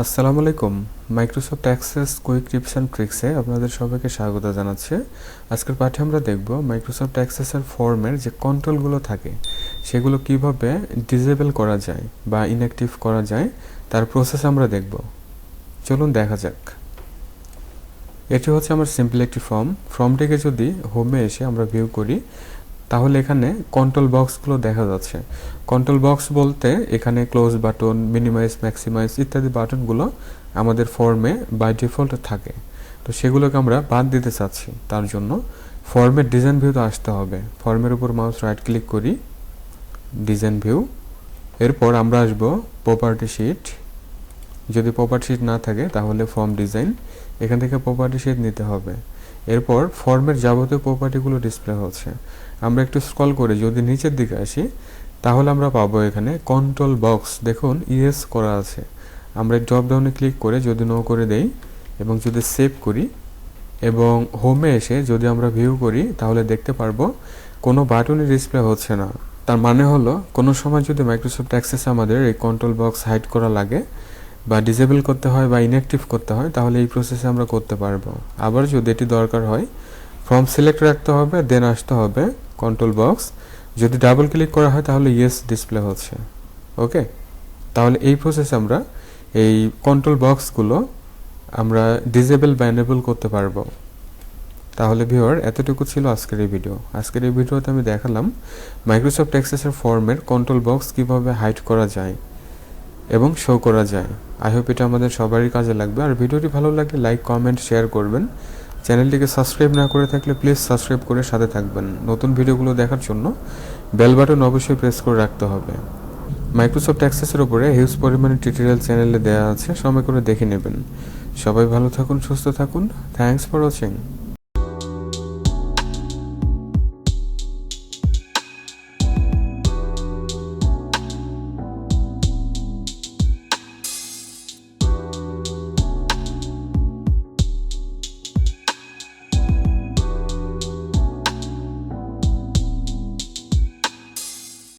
আসসালামু আলাইকুম। Microsoft access quick tips and ট্রিক্সে আপনাদের সবাইকে স্বাগত জানাচ্ছি। আজকের পাঠে আমরা দেখব মাইক্রোসফট অ্যাক্সেসের ফর্মের যে কন্ট্রোলগুলো থাকে সেগুলো কিভাবে ডিসেবল করা যায় বা ইনঅ্যাক্টিভ করা যায় তার প্রসেস আমরা দেখব। চলুন দেখা যাক। এটি হচ্ছে আমার সিম্পল একটি ফর্মটিকে যদি হোমে এসে আমরা ভিউ করি তাহলে এখানে কন্ট্রোল বক্সগুলো দেখা যাচ্ছে। কন্ট্রোল বক্স বলতে এখানে ক্লোজ বাটন, মিনিমাইজ, ম্যাক্সিমাইজ ইত্যাদি বাটনগুলো আমাদের ফর্মে বাই ডিফল্ট থাকে। তো সেগুলোকে আমরা বাদ দিতে চাচ্ছি, তার জন্য ফর্মের ডিজাইন ভিউতে আসতে হবে। ফর্মের উপর মাউস রাইট ক্লিক করি, ডিজাইন ভিউ। এরপর আমরা আসব প্রপার্টি শিট। যদি প্রপার্টি শিট না থাকে তাহলে ফর্ম ডিজাইন, এখান থেকে প্রপার্টি শিট নিতে হবে। এরপর ফর্মের যাবতীয় প্রপার্টিগুলো ডিসপ্লে হচ্ছে। আমরা একটু স্ক্রল করে যদি নিচের দিকে আসি তাহলে আমরা পাবো এখানে কন্ট্রোল বক্স, দেখুন ইয়েস করা আছে। আমরা ড্রপ ডাউনে ক্লিক করে যদি নো করে দেই এবং যদি সেভ করি এবং হোমে এসে যদি আমরা ভিউ করি তাহলে দেখতে পারবো কোনো বাটনই ডিসপ্লে হচ্ছে না। তার মানে হলো কোনো সময় যদি মাইক্রোসফট অ্যাক্সেসে আমাদের এই কন্ট্রোল বক্স হাইড করা লাগে বা ডিসেবল করতে হয় বা ইনঅ্যাক্টিভ করতে হয় তাহলে এই প্রসেসে আমরা করতে পারবো। আবার যদি এটি দরকার হয় ফর্ম সিলেক্ট রাখতে হবে, দেন আসতে হবে কন্ট্রোল বক্স। যদি ডাবল ক্লিক করা হয় তাহলে ইয়েস ডিসপ্লে হচ্ছে। ওকে, তাহলে এই প্রসেসে আমরা এই কন্ট্রোল বক্সগুলো আমরা ডিসেবল বা এনেবল করতে পারবো। তাহলে ভিউয়ার, এতটুকু ছিল আজকের এই ভিডিও। আজকের এই ভিডিওতে আমি দেখালাম মাইক্রোসফট অ্যাক্সেসের ফর্মের কন্ট্রোল বক্স কিভাবে হাইড করা যায় এবং শো করা যায়। আই হোপ এটা আমাদের সবারই কাজে লাগবে। আর ভিডিওটি ভালো লাগলে লাইক, কমেন্ট, শেয়ার করবেন। চ্যানেলটিকে সাবস্ক্রাইব না করে থাকলে প্লিজ সাবস্ক্রাইব করে সাথে থাকবেন। নতুন ভিডিওগুলো দেখার জন্য বেল বাটন অবশ্যই প্রেস করে রাখতে হবে। মাইক্রোসফট অ্যাক্সেসের উপরে হিউজ পরিমাণে টিউটোরিয়াল চ্যানেলে দেওয়া আছে, সময় করে দেখে নেবেন। সবাই ভালো থাকুন, সুস্থ থাকুন। Thanks for watching.